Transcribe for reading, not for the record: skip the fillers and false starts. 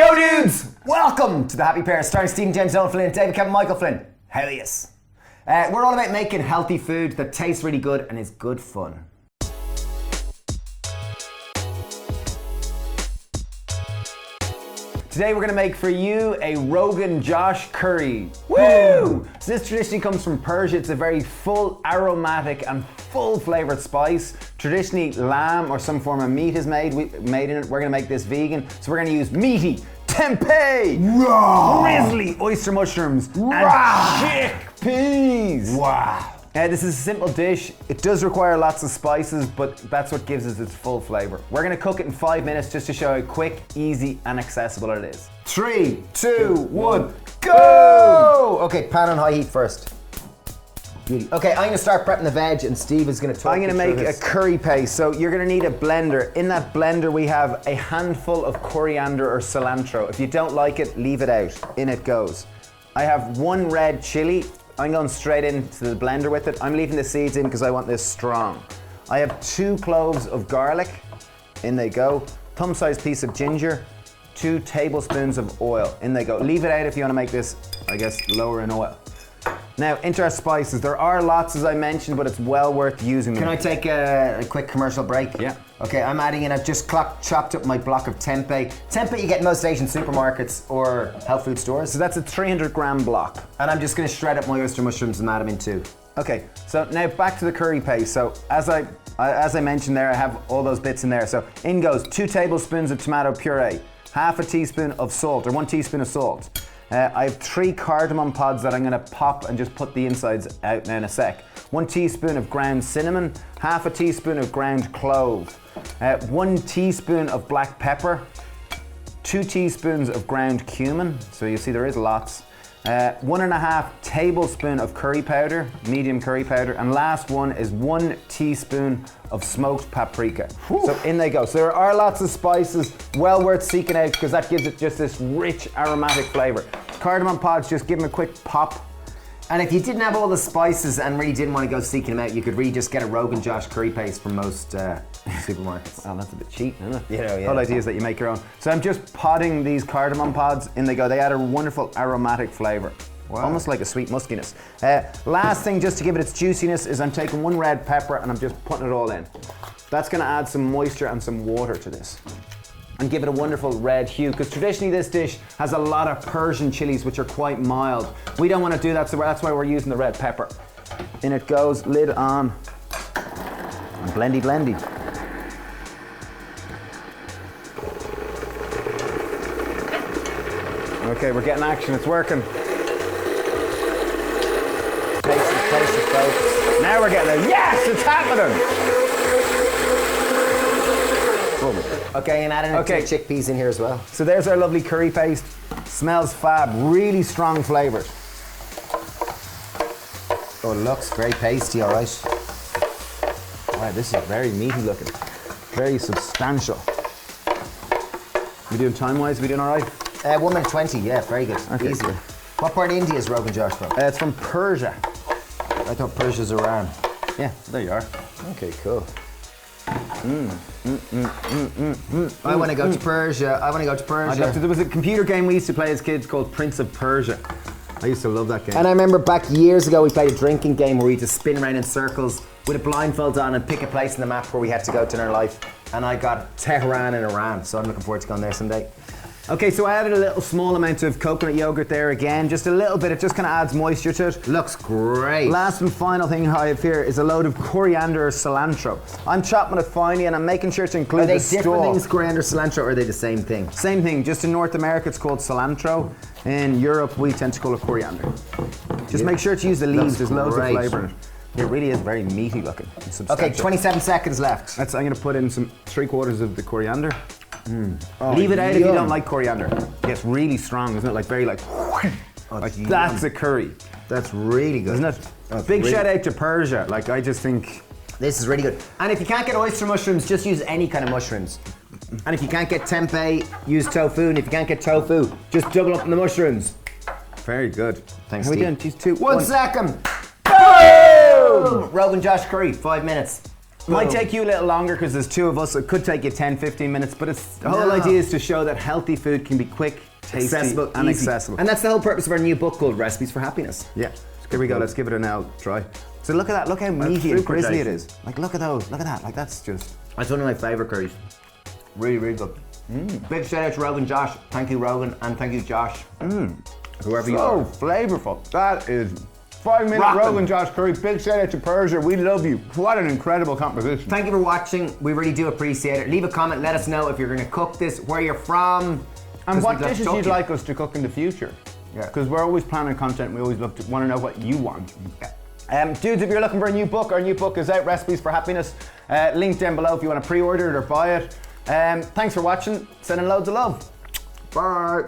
Yo dudes! Welcome to the Happy Pear, starring Stephen James Owen Flynn and David Kevin Michael Flynn. Hell yes. We're all about making healthy food that tastes really good and is good fun. Today we're going to make for you a Rogan Josh curry. Woo! So this traditionally comes from Persia. It's a very full, aromatic and full flavoured spice. Traditionally lamb or some form of meat is made in it. We're going to make this vegan. So we're going to use meaty, tempeh, grizzly oyster mushrooms and chickpeas. Wow. This is a simple dish. It does require lots of spices, but that's what gives us its full flavour. We're going to cook it in 5 minutes just to show how quick, easy and accessible it is. 3, 2, 1, go! Okay, pan on high heat first. Beauty. Okay, I'm going to start prepping the veg and Steve is going to talk. I'm going to make a curry paste. So you're going to need a blender. In that blender we have a handful of coriander or cilantro. If you don't like it, leave it out. In it goes. I have 1 red chili. I'm going straight into the blender with it. I'm leaving the seeds in because I want this strong. I have 2 cloves of garlic. In they go. Thumb-sized piece of ginger. 2 tablespoons of oil. In they go. Leave it out if you want to make this, I guess, lower in oil. Now, into our spices. There are lots, as I mentioned, but it's well worth using them. Can I take a quick commercial break? Yeah. Okay, I'm adding in, I've just chopped up my block of tempeh. Tempeh you get in most Asian supermarkets or health food stores. So that's a 300 gram block. And I'm just gonna shred up my oyster mushrooms and add them in too. Okay, so now back to the curry paste. So as I mentioned there, I have all those bits in there. So in goes 2 tablespoons of tomato puree, half a teaspoon of salt, or 1 teaspoon of salt. I have 3 cardamom pods that I'm going to pop and just put the insides out in a sec. 1 teaspoon of ground cinnamon, half a teaspoon of ground clove, 1 teaspoon of black pepper, 2 teaspoons of ground cumin, so you see there is lots, 1.5 tablespoon of curry powder, medium curry powder, and last one is 1 teaspoon of smoked paprika. Whew. So in they go. So there are lots of spices, well worth seeking out because that gives it just this rich aromatic flavour. Cardamom pods, just give them a quick pop. And if you didn't have all the spices and really didn't want to go seeking them out, you could really just get a Rogan Josh curry paste from most supermarkets. Oh, that's a bit cheap, isn't it? Yeah. The whole idea is that you make your own. So I'm just potting these cardamom pods. In they go. They add a wonderful aromatic flavour. Wow. Almost like a sweet muskiness. Last thing, just to give it its juiciness, is I'm taking 1 red pepper and I'm just putting it all in. That's going to add some moisture and some water to this. And give it a wonderful red hue, because traditionally this dish has a lot of Persian chilies which are quite mild. We don't want to do that, so that's why we're using the red pepper. In it goes, lid on, and blendy blendy. Okay, we're getting action, it's working. Taste it, folks. Now we're getting it. Yes, it's happening! Okay, and adding the chickpeas in here as well. So there's our lovely curry paste. Smells fab, really strong flavours. Oh, it looks very pasty, all right. Wow, this is very meaty looking. Very substantial. We doing time-wise? We doing all right? 1 minute 20, yeah, very good. Okay, easy. Cool. What part of India is Rogan Josh from? It's from Persia. I thought Persia's Iran. Yeah, there you are. Okay, cool. I want to go to Persia. There was a computer game we used to play as kids called Prince of Persia. I used to love that game. And I remember back years ago we played a drinking game where we had to spin around in circles with a blindfold on and pick a place in the map where we had to go to in our life. And I got Tehran in Iran, so I'm looking forward to going there someday. Okay, so I added a little small amount of coconut yogurt there again, just a little bit, it just kind of adds moisture to it. Looks great. Last and final thing I have here is a load of coriander or cilantro. I'm chopping it finely and I'm making sure to include the stalk. Are they different things, coriander, cilantro, or are they the same thing? Same thing, just in North America it's called cilantro. In Europe we tend to call it coriander. Just make sure to use the leaves, there's loads of flavour in it. It really is very meaty looking. Okay, 27 seconds left. I'm going to put in some 3/4 of the coriander. Oh, leave it out if you don't like coriander. It gets really strong, isn't it? Like very like, that's a curry. That's really good. Isn't it? Big shout out to Persia. Like I just think this is really good. And if you can't get oyster mushrooms, just use any kind of mushrooms. And if you can't get tempeh, use tofu. And if you can't get tofu, just double up on the mushrooms. Very good. Thanks, Steve. How are we doing? 1 second. Boom! Rogan Josh curry, 5 minutes. Might take you a little longer because there's two of us. It could take you 10-15 minutes, but the whole idea is to show that healthy food can be quick, tasty, accessible, and easy. accessible. And that's the whole purpose of our new book called Recipes for Happiness. Yeah, here we go. Let's give it a now try. So look at that. Look how meaty and crispy it is. Like, look at those. Look at that. Like, that's just... That's one of my favourite curries. Really, really good. Big shout out to Rogan Josh. Thank you, Rogan, and thank you, Josh. Whoever you are. So flavourful. That is 5-minute Rockin'. Rogan Josh curry. Big shout out to Pear. We love you. What an incredible composition. Thank you for watching. We really do appreciate it. Leave a comment. Let us know if you're going to cook this, where you're from, And what we'd love to dishes talk you'd to you. like us to cook in the future. Yeah. Because we're always planning content. We always want to know what you want. Dudes, if you're looking for a new book, our new book is out, Recipes for Happiness. Link down below if you want to pre-order it or buy it. Thanks for watching. Sending loads of love. Bye.